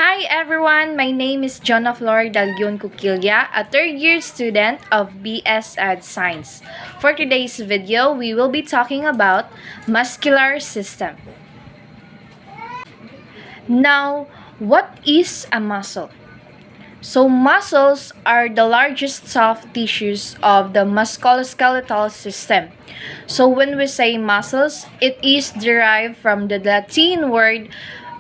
Hi everyone, my name is Jonna Flor Dalgion Cuquilla, a third-year student of BS Ed Science. For today's video, we will be talking about muscular system. Now, what is a muscle? So muscles are the largest soft tissues of the musculoskeletal system. So when we say muscles, it is derived from the Latin word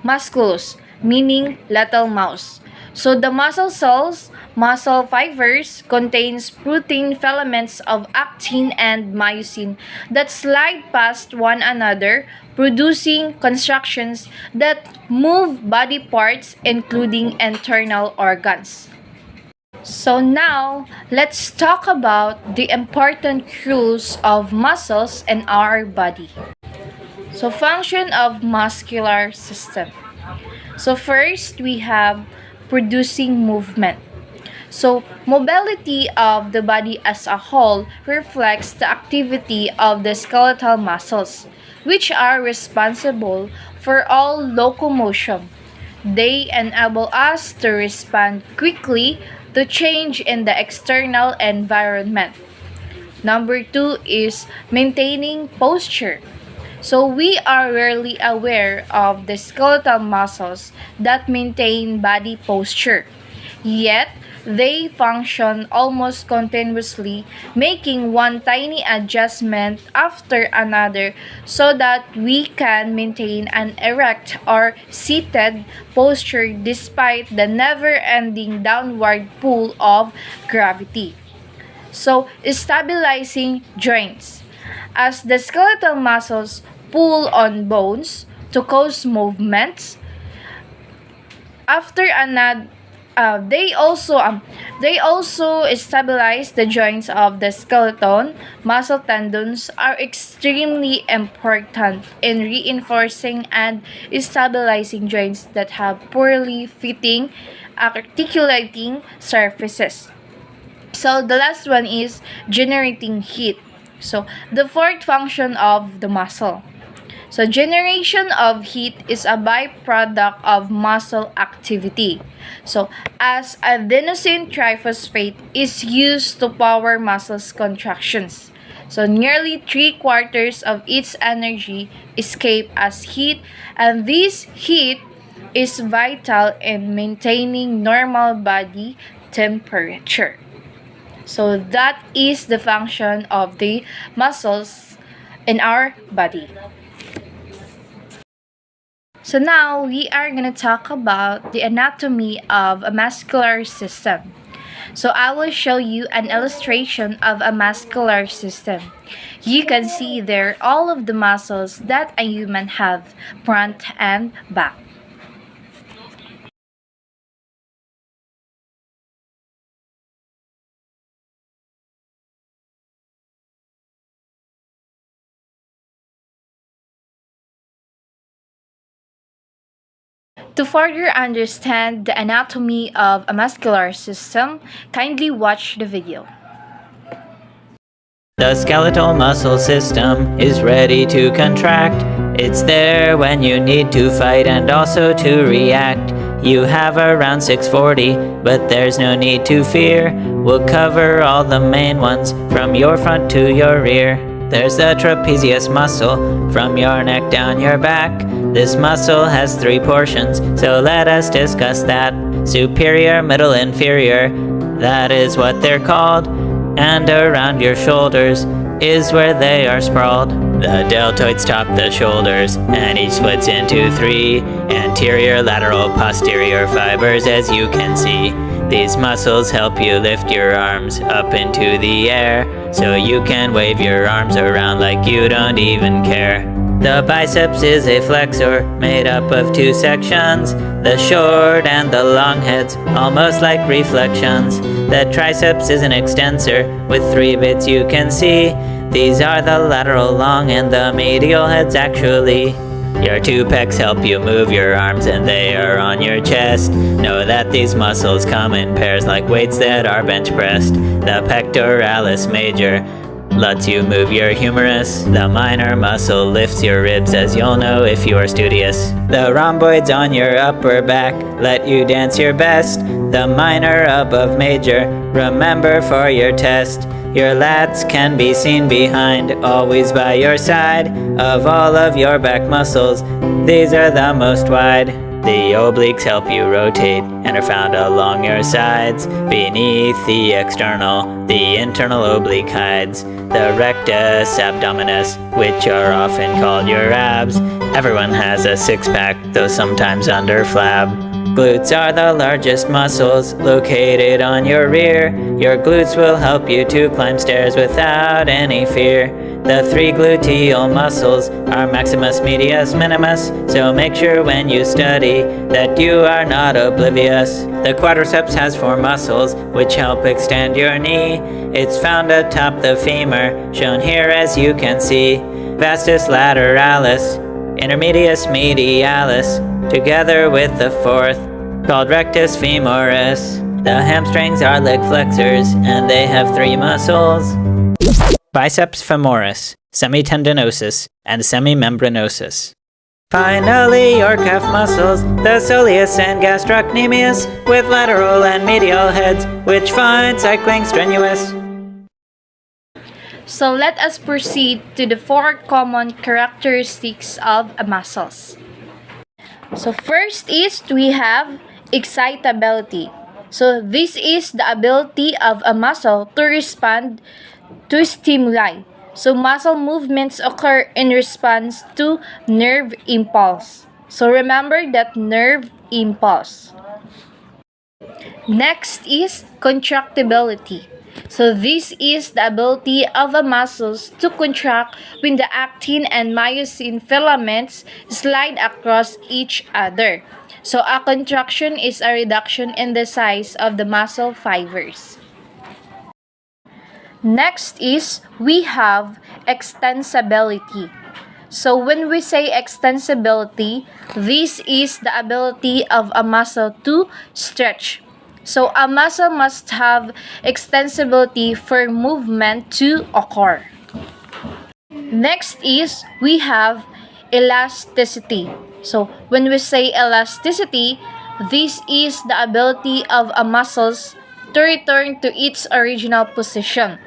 musculus, meaning little mouse. So the muscle cells, muscle fibers, contains protein filaments of actin and myosin that slide past one another, producing constructions that move body parts including internal organs. So now, let's talk about the important roles of muscles in our body. So function of muscular system. So first, we have producing movement. So mobility of the body as a whole reflects the activity of the skeletal muscles, which are responsible for all locomotion. They enable us to respond quickly to change in the external environment. Number two is maintaining posture. So we are rarely aware of the skeletal muscles that maintain body posture. Yet, they function almost continuously, making one tiny adjustment after another so that we can maintain an erect or seated posture despite the never-ending downward pull of gravity. So, stabilizing joints. As the skeletal muscles pull on bones to cause movements, after another they also stabilize the joints of the skeleton. Muscle tendons are extremely important in reinforcing and stabilizing joints that have poorly fitting articulating surfaces. So the last one is generating heat. So the fourth function of the muscle. So generation of heat is a byproduct of muscle activity. So as adenosine triphosphate is used to power muscles contractions. So nearly 3/4 of its energy escape as heat, and this heat is vital in maintaining normal body temperature. So that is the function of the muscles in our body. So now we are going to talk about the anatomy of a muscular system. So I will show you an illustration of a muscular system. You can see there all of the muscles that a human have, front and back. To further understand the anatomy of a muscular system, kindly watch the video. The skeletal muscle system is ready to contract. It's there when you need to fight and also to react. You have around 640, but there's no need to fear. We'll cover all the main ones from your front to your rear. There's the trapezius muscle from your neck down your back. This muscle has 3 portions, so let us discuss that. Superior, middle, inferior, that is what they're called. And around your shoulders is where they are sprawled. The deltoids top the shoulders, and each splits into 3 anterior, lateral, posterior fibers, as you can see. These muscles help you lift your arms up into the air, so you can wave your arms around like you don't even care. The biceps is a flexor made up of 2 sections, the short and the long heads, almost like reflections. The triceps is an extensor with 3 bits you can see. These are the lateral long and the medial heads actually. Your 2 pecs help you move your arms and they are on your chest. Know that these muscles come in pairs like weights that are bench pressed. The pectoralis major lets you move your humerus. The minor muscle lifts your ribs, as you'll know if you are studious. The rhomboids on your upper back let you dance your best. The minor above major, remember for your test. Your lats can be seen behind, always by your side. Of all of your back muscles, these are the most wide. The obliques help you rotate and are found along your sides. Beneath the external, the internal oblique hides the rectus abdominis, which are often called your abs. Everyone has a six-pack, though sometimes under flab. Glutes are the largest muscles located on your rear. Your glutes will help you to climb stairs without any fear. The three gluteal muscles are maximus, medius, minimus, so make sure when you study that you are not oblivious. The quadriceps has four muscles which help extend your knee. It's found atop the femur, shown here as you can see. Vastus lateralis, intermedius medialis, together with the fourth, called rectus femoris. The hamstrings are leg flexors, and they have three muscles: biceps femoris, semitendinosus, and semimembranosus. Finally, your calf muscles, the soleus and gastrocnemius, with lateral and medial heads, which find cycling strenuous. So let us proceed to the four common characteristics of muscles. So first is we have excitability. So this is the ability of a muscle to respond to stimuli. So muscle movements occur in response to nerve impulse. So remember that nerve impulse. Next is contractibility. So this is the ability of the muscles to contract when the actin and myosin filaments slide across each other. So a contraction is a reduction in the size of the muscle fibers. Next is we have extensibility. So when we say extensibility, this is the ability of a muscle to stretch. So a muscle must have extensibility for movement to occur. Next is we have elasticity. So when we say elasticity, this is the ability of a muscles to return to its original position.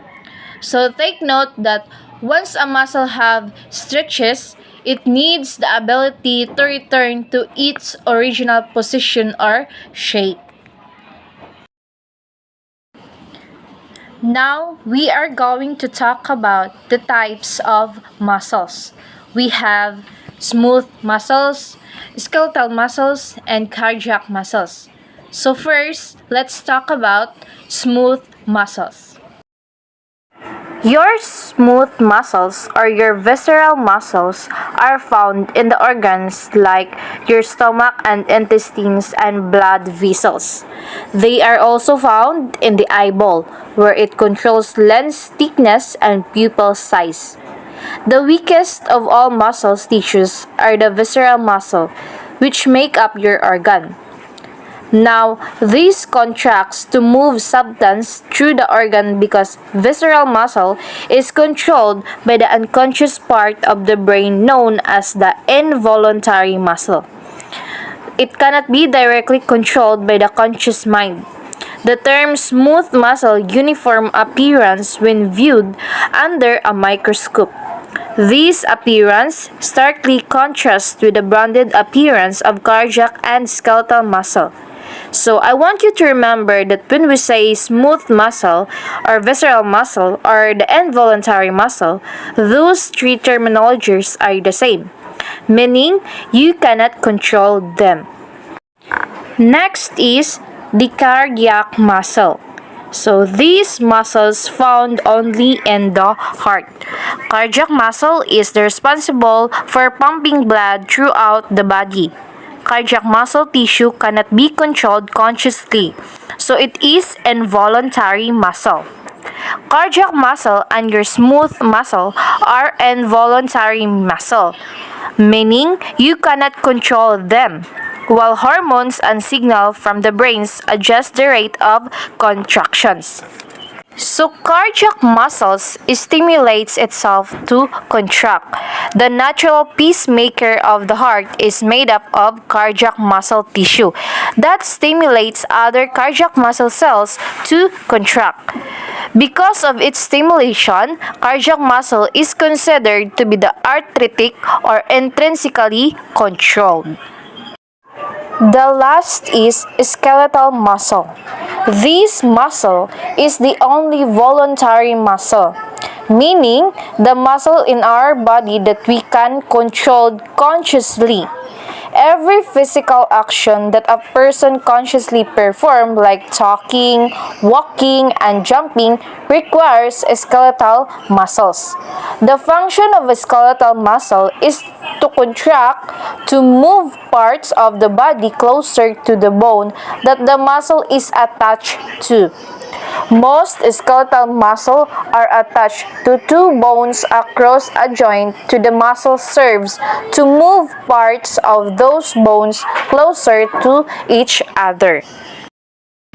So take note that once a muscle have stretches, it needs the ability to return to its original position or shape. Now, we are going to talk about the types of muscles. We have smooth muscles, skeletal muscles, and cardiac muscles. So first, let's talk about smooth muscles. Your smooth muscles or your visceral muscles are found in the organs like your stomach and intestines and blood vessels. They are also found in the eyeball, where it controls lens thickness and pupil size. The weakest of all muscle tissues are the visceral muscle, which make up your organ. Now, this contracts to move substance through the organ because visceral muscle is controlled by the unconscious part of the brain known as the involuntary muscle. It cannot be directly controlled by the conscious mind. The term smooth muscle uniform appearance when viewed under a microscope. This appearance starkly contrasts with the branded appearance of cardiac and skeletal muscle. So I want you to remember that when we say smooth muscle or visceral muscle or the involuntary muscle, those three terminologies are the same, meaning you cannot control them. Next is the cardiac muscle. So these muscles found only in the heart. Cardiac muscle is responsible for pumping blood throughout the body. Cardiac muscle tissue cannot be controlled consciously, so it is involuntary muscle. Cardiac muscle and your smooth muscle are involuntary muscle, meaning you cannot control them, while hormones and signal from the brains adjust the rate of contractions. So cardiac muscles stimulates itself to contract. The natural pacemaker of the heart is made up of cardiac muscle tissue that stimulates other cardiac muscle cells to contract. Because of its stimulation, cardiac muscle is considered to be the arthritic or intrinsically controlled. The last is skeletal muscle. This muscle is the only voluntary muscle, meaning the muscle in our body that we can control consciously. Every physical action that a person consciously performs, like talking, walking, and jumping, requires skeletal muscles. The function of a skeletal muscle is to contract, to move parts of the body closer to the bone that the muscle is attached to. Most skeletal muscle are attached to two bones across a joint to the muscle serves to move parts of those bones closer to each other.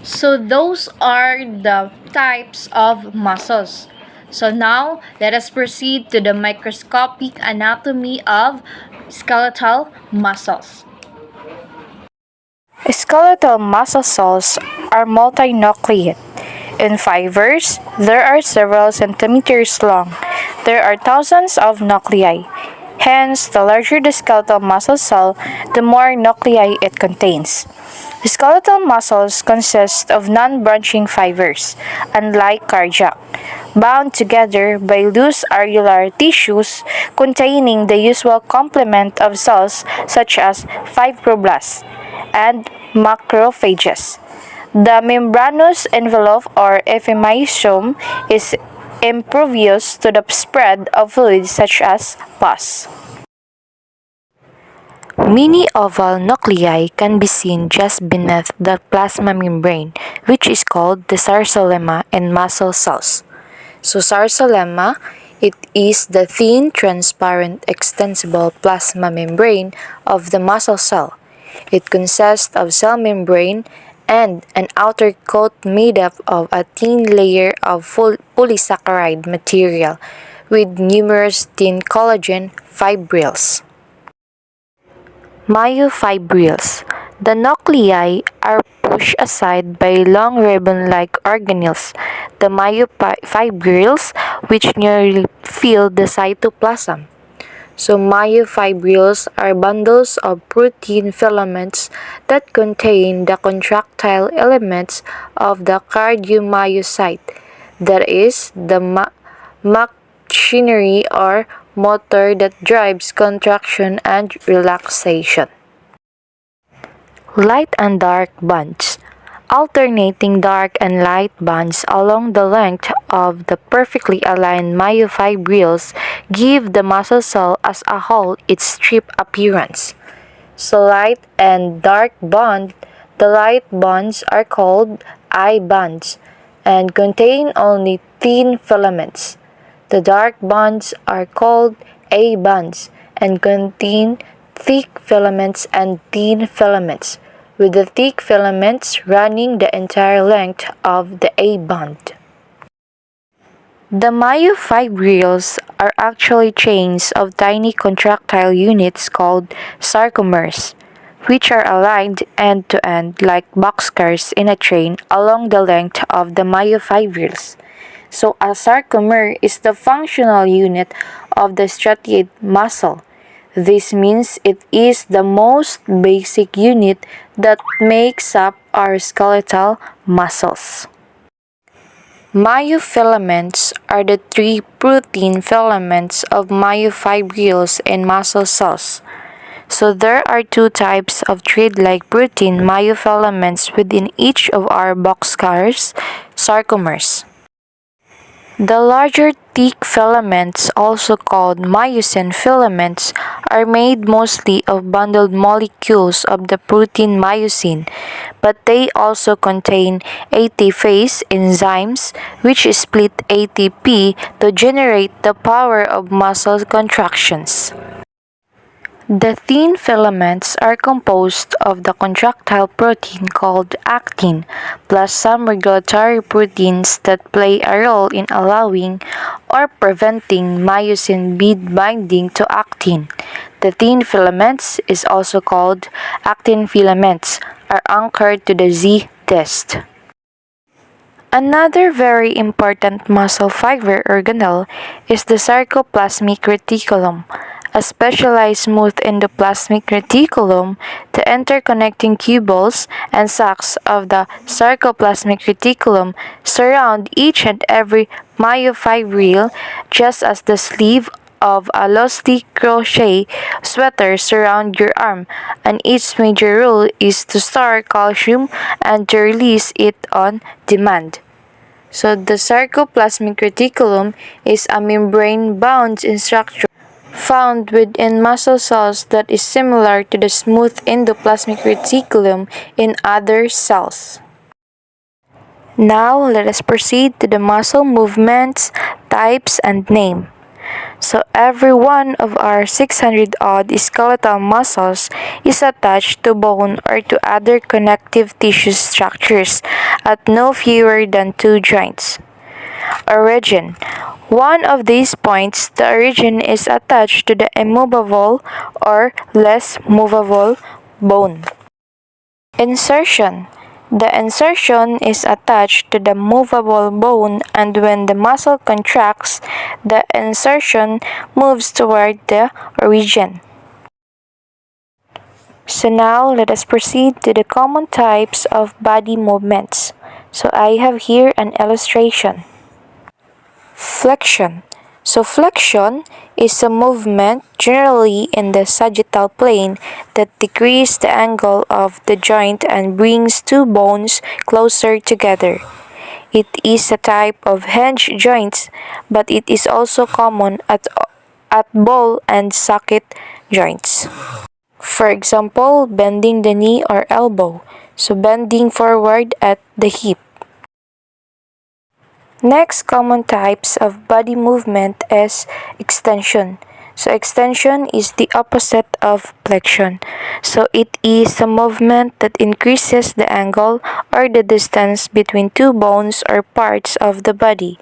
So those are the types of muscles. So now let us proceed to the microscopic anatomy of skeletal muscles. Skeletal muscle cells are multinucleate. In fibers, there are several centimeters long. There are thousands of nuclei. Hence, the larger the skeletal muscle cell, the more nuclei it contains. Skeletal muscles consist of non-branching fibers, unlike cardiac, bound together by loose areolar tissues containing the usual complement of cells such as fibroblasts and macrophages. The membranous envelope or epimysium is impervious to the spread of fluids such as pus. Mini oval nuclei can be seen just beneath the plasma membrane, which is called the sarcolemma in muscle cells. So sarcolemma, it is the thin, transparent, extensible plasma membrane of the muscle cell. It consists of cell membrane and an outer coat made up of a thin layer of polysaccharide material with numerous thin collagen fibrils. Myofibrils. The nuclei are pushed aside by long ribbon-like organelles, the myofibrils, which nearly fill the cytoplasm. So myofibrils are bundles of protein filaments that contain the contractile elements of the cardiomyocyte, that is, the machinery or motor that drives contraction and relaxation. Light and dark bands. Alternating dark and light bands along the length of the perfectly aligned myofibrils give the muscle cell as a whole its strip appearance. So light and dark band, the light bands are called I bands and contain only thin filaments. The dark bands are called A bands and contain thick filaments and thin filaments, with the thick filaments running the entire length of the A band. The myofibrils are actually chains of tiny contractile units called sarcomers, which are aligned end to end like boxcars in a train along the length of the myofibrils. So a sarcomer is the functional unit of the striated muscle. This means it is the most basic unit that makes up our skeletal muscles. Myofilaments are the three protein filaments of myofibrils in muscle cells. So there are two types of thread-like protein myofilaments within each of our boxcars, sarcomers. The larger thick filaments, also called myosin filaments, are made mostly of bundled molecules of the protein myosin, but they also contain ATPase enzymes which split ATP to generate the power of muscle contractions. The thin filaments are composed of the contractile protein called actin, plus some regulatory proteins that play a role in allowing or preventing myosin bead binding to actin. The thin filaments is also called actin filaments, are anchored to the Z disc. Another very important muscle fiber organelle is the sarcoplasmic reticulum, a specialized smooth endoplasmic reticulum. The interconnecting cuboles and sacs of the sarcoplasmic reticulum surround each and every myofibril, just as the sleeve of a loosely crochet sweater surround your arm, and its major role is to store calcium and to release it on demand. So the sarcoplasmic reticulum is a membrane-bound structure found within muscle cells that is similar to the smooth endoplasmic reticulum in other cells. Now let us proceed to the muscle movements, types, and name. So every one of our 600 odd skeletal muscles is attached to bone or to other connective tissue structures at no fewer than two joints. Origin. One of these points, the origin is attached to the immovable or less movable bone. Insertion. The insertion is attached to the movable bone, and when the muscle contracts, the insertion moves toward the origin. So now let us proceed to the common types of body movements. So I have here an illustration. Flexion. So flexion is a movement generally in the sagittal plane that decreases the angle of the joint and brings two bones closer together. It is a type of hinge joints, but it is also common at ball and socket joints. For example, bending the knee or elbow, so bending forward at the hip. Next common types of body movement is extension. So extension is the opposite of flexion. So it is a movement that increases the angle or the distance between two bones or parts of the body.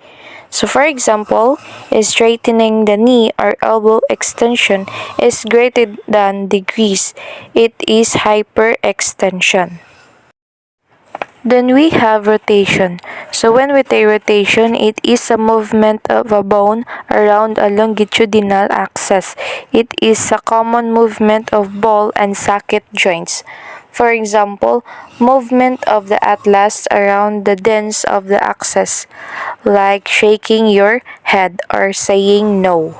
So for example, straightening the knee or elbow extension is greater than degrees. It is hyperextension. Then we have rotation. So when we say rotation, it is a movement of a bone around a longitudinal axis. It is a common movement of ball and socket joints. For example, movement of the atlas around the dens of the axis, like shaking your head or saying no.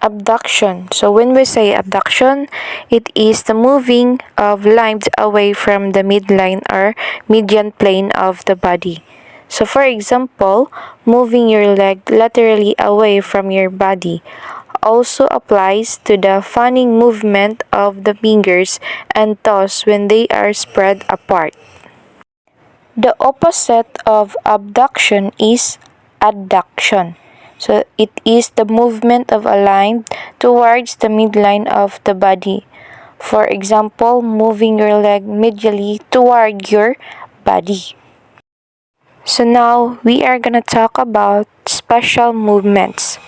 Abduction. So when we say abduction, it is the moving of limbs away from the midline or median plane of the body. So for example, moving your leg laterally away from your body also applies to the fanning movement of the fingers and toes when they are spread apart. The opposite of abduction is adduction. So it is the movement of a line towards the midline of the body. For example, moving your leg medially toward your body. So now we are going to talk about special movements.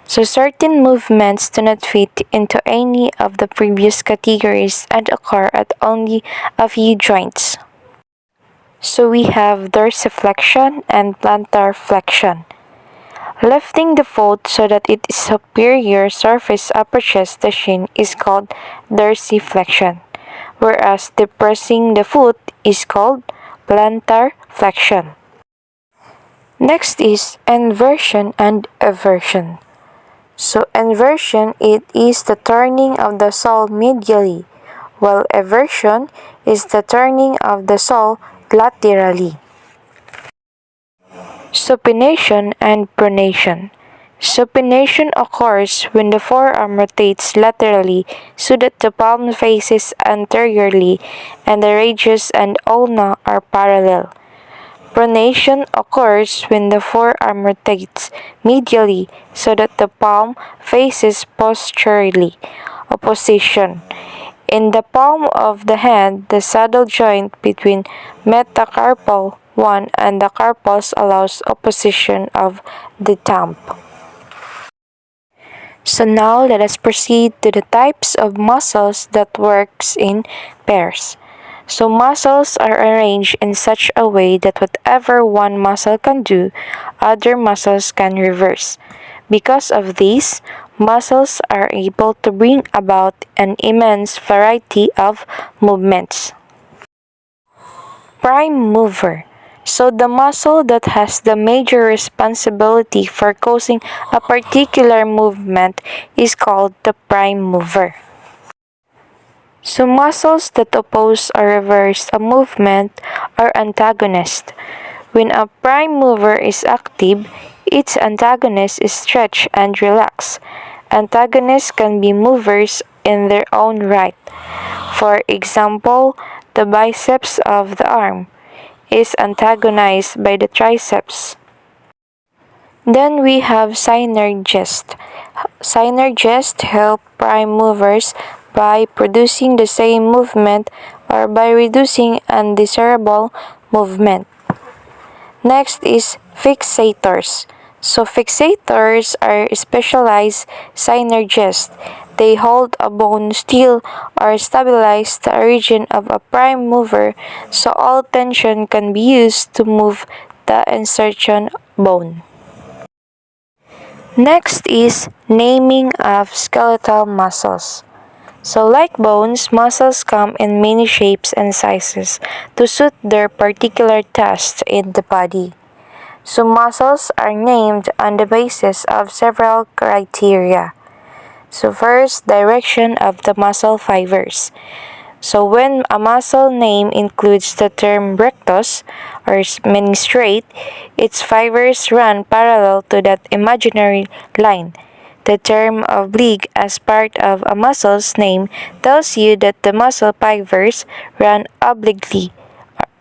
So certain movements do not fit into any of the previous categories and occur at only a few joints. So we have dorsiflexion and plantar flexion. Lifting the foot so that its superior surface approaches the shin is called dorsiflexion, whereas depressing the foot is called plantar flexion. Next is inversion and eversion. So inversion, it is the turning of the sole medially, while eversion is the turning of the sole laterally. Supination and pronation. Supination occurs when the forearm rotates laterally so that the palm faces anteriorly and the radius and ulna are parallel. Pronation occurs when the forearm rotates medially so that the palm faces posteriorly. Opposition. In the palm of the hand, the saddle joint between metacarpal 1 and the carpals allows opposition of the thumb. So now let us proceed to the types of muscles that works in pairs. So muscles are arranged in such a way that whatever one muscle can do, other muscles can reverse. Because of this, muscles are able to bring about an immense variety of movements. Prime mover. So the muscle that has the major responsibility for causing a particular movement is called the prime mover. So muscles that oppose or reverse a movement are antagonists. When a prime mover is active, its antagonist is stretched and relaxed. Antagonists can be movers in their own right. For example, the biceps of the arm is antagonized by the triceps. Then we have synergists. Synergists help prime movers by producing the same movement or by reducing undesirable movement. Next is fixators. So fixators are specialized synergists. They hold a bone still or stabilize the origin of a prime mover so all tension can be used to move the insertion bone. Next is naming of skeletal muscles. So like bones, muscles come in many shapes and sizes to suit their particular task in the body. So muscles are named on the basis of several criteria. So first, direction of the muscle fibers. So when a muscle name includes the term rectus, or meaning straight, its fibers run parallel to that imaginary line. The term oblique as part of a muscle's name tells you that the muscle fibers run obliquely,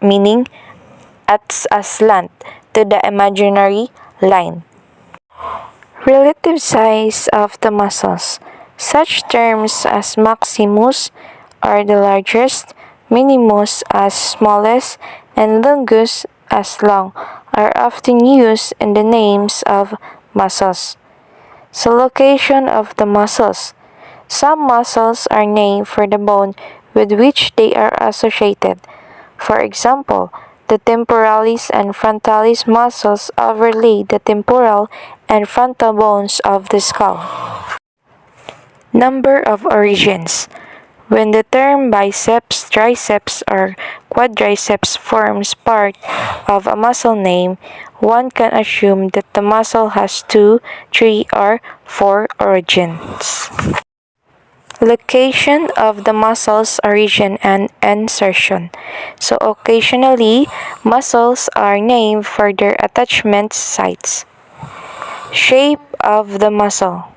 meaning at a slant to the imaginary line. Relative size of the muscles. Such terms as maximus are the largest, minimus as smallest, and longus as long are often used in the names of muscles. So location of the muscles. Some muscles are named for the bone with which they are associated. For example, the temporalis and frontalis muscles overlay the temporal and frontal bones of the skull. Number of origins. When the term biceps, triceps, or quadriceps forms part of a muscle name, one can assume that the muscle has 2, 3, or 4 origins. Location of the muscle's origin and insertion. So occasionally, muscles are named for their attachment sites. Shape of the muscle.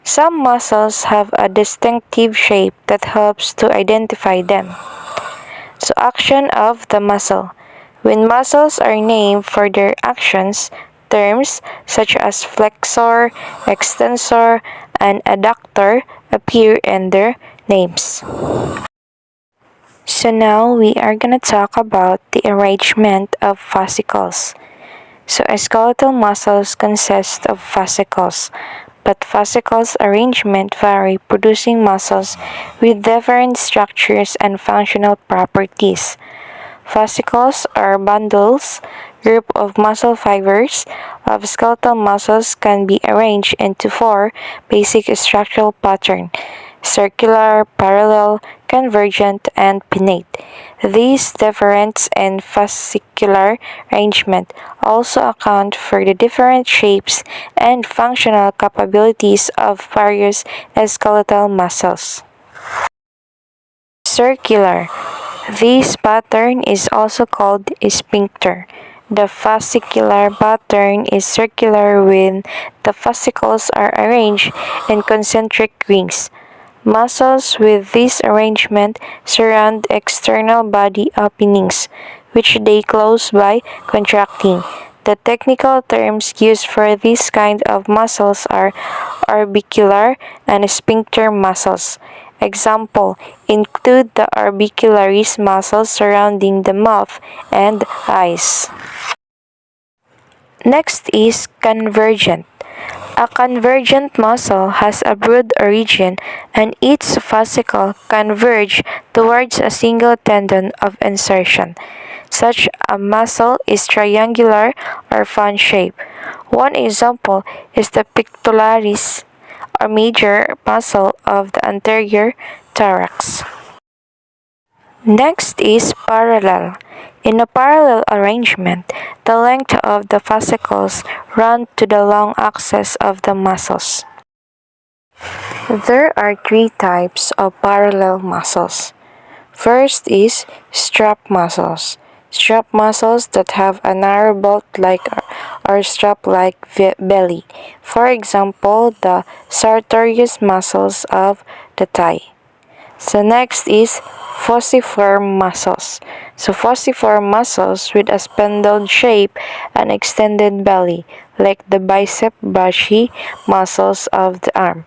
Some muscles have a distinctive shape that helps to identify them. So action of the muscle. When muscles are named for their actions, terms such as flexor, extensor, and adductor appear in their names. So now we are going to talk about the arrangement of fascicles. So skeletal muscles consist of fascicles, but fascicles arrangement vary, producing muscles with different structures and functional properties. Fascicles are bundles, group of muscle fibers of skeletal muscles can be arranged into 4 basic structural patterns: circular, parallel, convergent, and pinnate. These differences in fascicular arrangement also account for the different shapes and functional capabilities of various skeletal muscles. Circular. This pattern is also called a sphincter. The fascicular pattern is circular when the fascicles are arranged in concentric rings. Muscles with this arrangement surround external body openings, which they close by contracting. The technical terms used for this kind of muscles are orbicular and sphincter muscles. Example include the orbicularis muscles surrounding the mouth and eyes. Next is convergent. A convergent muscle has a broad origin and its fascicle converge towards a single tendon of insertion. Such a muscle is triangular or fan shaped. One example is the pectoralis or major muscle of the anterior thorax. Next is parallel. In a parallel arrangement, the length of the fascicles run to the long axis of the muscles. There are three types of parallel muscles. First is strap muscles. Strap muscles that have a narrow belt-like or strap-like belly. For example, the sartorius muscles of the thigh. So next is fusiform muscles. So fusiform muscles with a spindle shape and extended belly, like the bicep brachii muscles of the arm.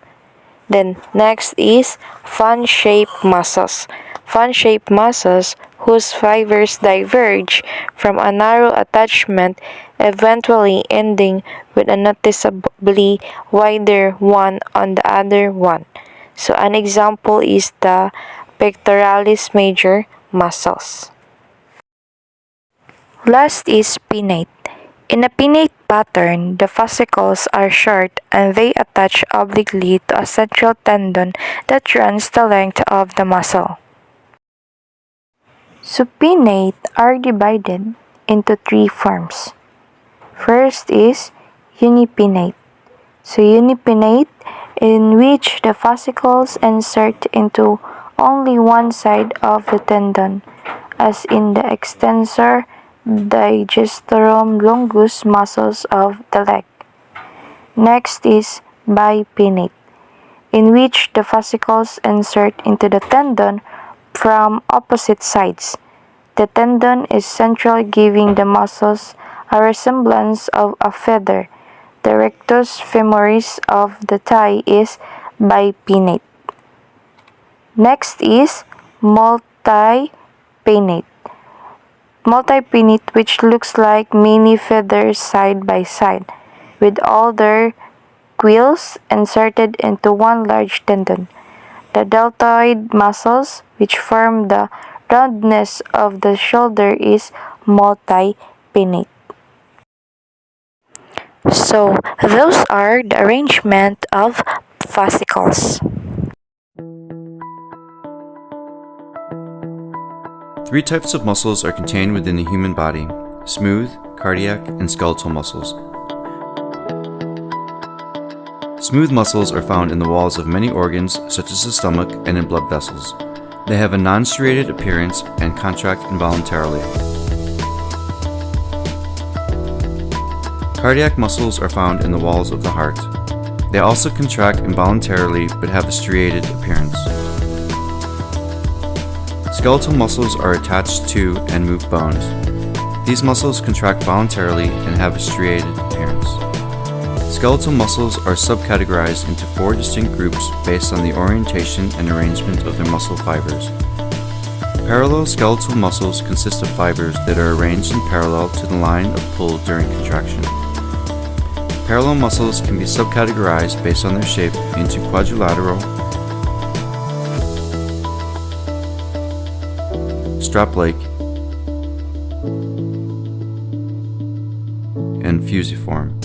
Then next is fan-shaped muscles. Fan-shaped muscles whose fibers diverge from a narrow attachment, eventually ending with a noticeably wider one on the other one. So an example is the pectoralis major muscles. Last is pinnate. In a pinnate pattern, the fascicles are short and they attach obliquely to a central tendon that runs the length of the muscle. Supinate are divided into three forms. First is unipinnate. So unipinnate, in which the fascicles insert into only one side of the tendon, as in the extensor digasterum longus muscles of the leg. Next is bipinnate, in which the fascicles insert into the tendon from opposite sides. The tendon is central, giving the muscles a resemblance of a feather. The rectus femoris of the thigh is bipinnate. Next is multipinnate. Multipinnate, which looks like many feathers side by side, with all their quills inserted into one large tendon. The deltoid muscles, which form the roundness of the shoulder, is multipinnate. So, those are the arrangement of fascicles. Three types of muscles are contained within the human body: smooth, cardiac, and skeletal muscles. Smooth muscles are found in the walls of many organs, such as the stomach, and in blood vessels. They have a non-striated appearance and contract involuntarily. Cardiac muscles are found in the walls of the heart. They also contract involuntarily but have a striated appearance. Skeletal muscles are attached to and move bones. These muscles contract voluntarily and have a striated appearance. Skeletal muscles are subcategorized into four distinct groups based on the orientation and arrangement of their muscle fibers. Parallel skeletal muscles consist of fibers that are arranged in parallel to the line of pull during contraction. Parallel muscles can be subcategorized based on their shape into quadrilateral, strap-like, and fusiform.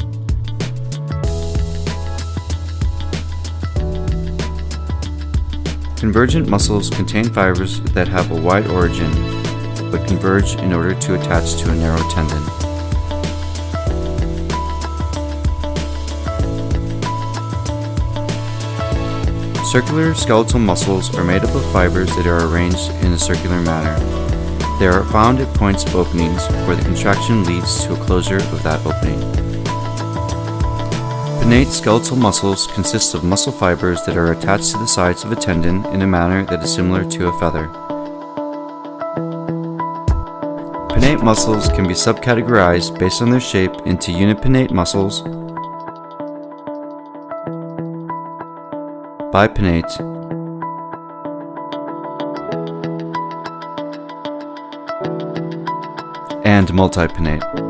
Convergent muscles contain fibers that have a wide origin but converge in order to attach to a narrow tendon. Circular skeletal muscles are made up of fibers that are arranged in a circular manner. They are found at points of openings where the contraction leads to a closure of that opening. Pinnate skeletal muscles consist of muscle fibers that are attached to the sides of a tendon in a manner that is similar to a feather. Pinnate muscles can be subcategorized based on their shape into unipinnate muscles, bipinnate, and multipinnate.